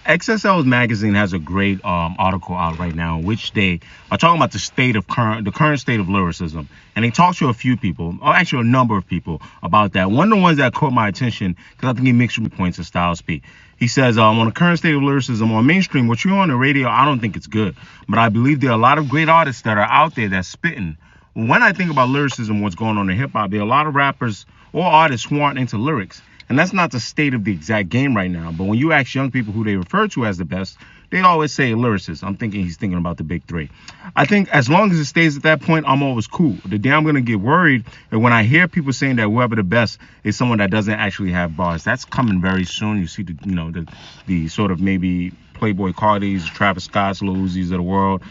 XSL's magazine has a great article out right now in which they are talking about the current state of lyricism, and they talk to a few people, or actually a number of people, about that. One of the ones that caught my attention, because I think he makes really points, is Styles P. He says, on the current state of lyricism on mainstream, what you hear on the radio, I don't think it's good, but I believe there are a lot of great artists that are out there that's spitting. When I think about lyricism, what's going on in hip hop, there are a lot of rappers or artists who aren't into lyrics. And that's not the state of the exact game right now. But when you ask young people who they refer to as the best, they always say lyricist. I'm thinking he's thinking about the big three. I think as long as it stays at that point, I'm always cool. The day I'm going to get worried is when I hear people saying that whoever the best is someone that doesn't actually have bars. That's coming very soon. You see the sort of maybe Playboy Cardis, Travis Scotts, Lil Uzis of the world.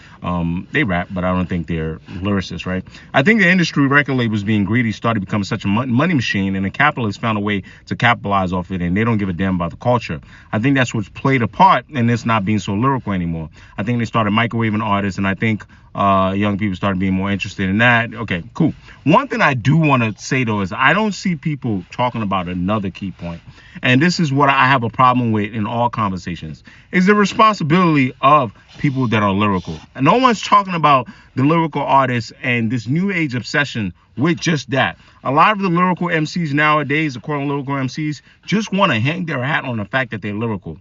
They rap, but I don't think they're lyricists, right? I think the industry record labels being greedy started becoming such a money machine, and the capitalists found a way to capitalize off it, and they don't give a damn about the culture. I think that's what's played a part in this not being so lyrical anymore. I think they started microwaving artists, and I think young people started being more interested in that. Okay, cool. One thing I do want to say, though, is I don't see people talking about another key point. And this is what I have a problem with in all conversations, is the responsibility of people that are lyrical. And no one's talking about the lyrical artists and this new age obsession with just that. A lot of the lyrical MCs nowadays, according to lyrical MCs, just want to hang their hat on the fact that they're lyrical.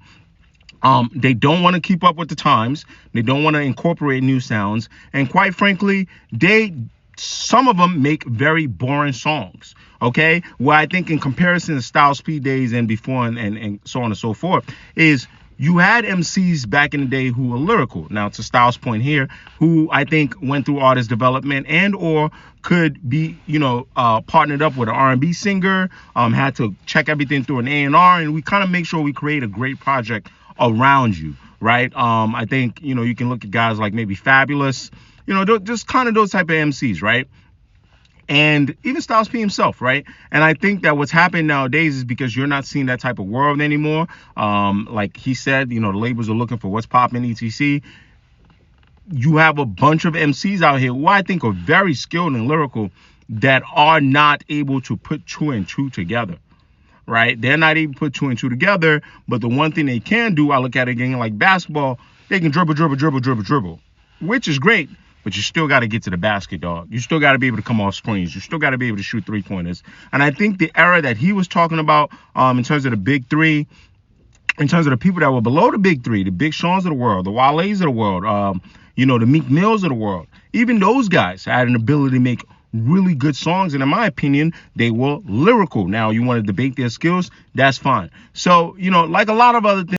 They don't want to keep up with the times. They don't want to incorporate new sounds. And quite frankly, some of them make very boring songs. Okay, well, I think in comparison to Styles P days and before and so on and so forth, is you had MCs back in the day who were lyrical. Now, to Styles' point here, who I think went through artist development and or could be, partnered up with an R&B singer, had to check everything through an A&R, and we kind of make sure we create a great project around you, right? I think, you can look at guys like maybe Fabulous, just kind of those type of MCs, right? And even Styles P himself, right? And I think that what's happening nowadays is because you're not seeing that type of world anymore. Like he said, the labels are looking for what's popping, etc. You have a bunch of MCs out here who I think are very skilled and lyrical that are not able to put two and two together, right? They're not able to put two and two together, but the one thing they can do, I look at it again like basketball, they can dribble, which is great. But you still got to get to the basket, dog. You still got to be able to come off screens. You still got to be able to shoot three-pointers. And I think the era that he was talking about in terms of the big three, in terms of the people that were below the big three, the Big Seans of the world, the Wale's of the world, the Meek Mills of the world, even those guys had an ability to make really good songs. And in my opinion, they were lyrical. Now, you want to debate their skills, that's fine. So, like a lot of other things,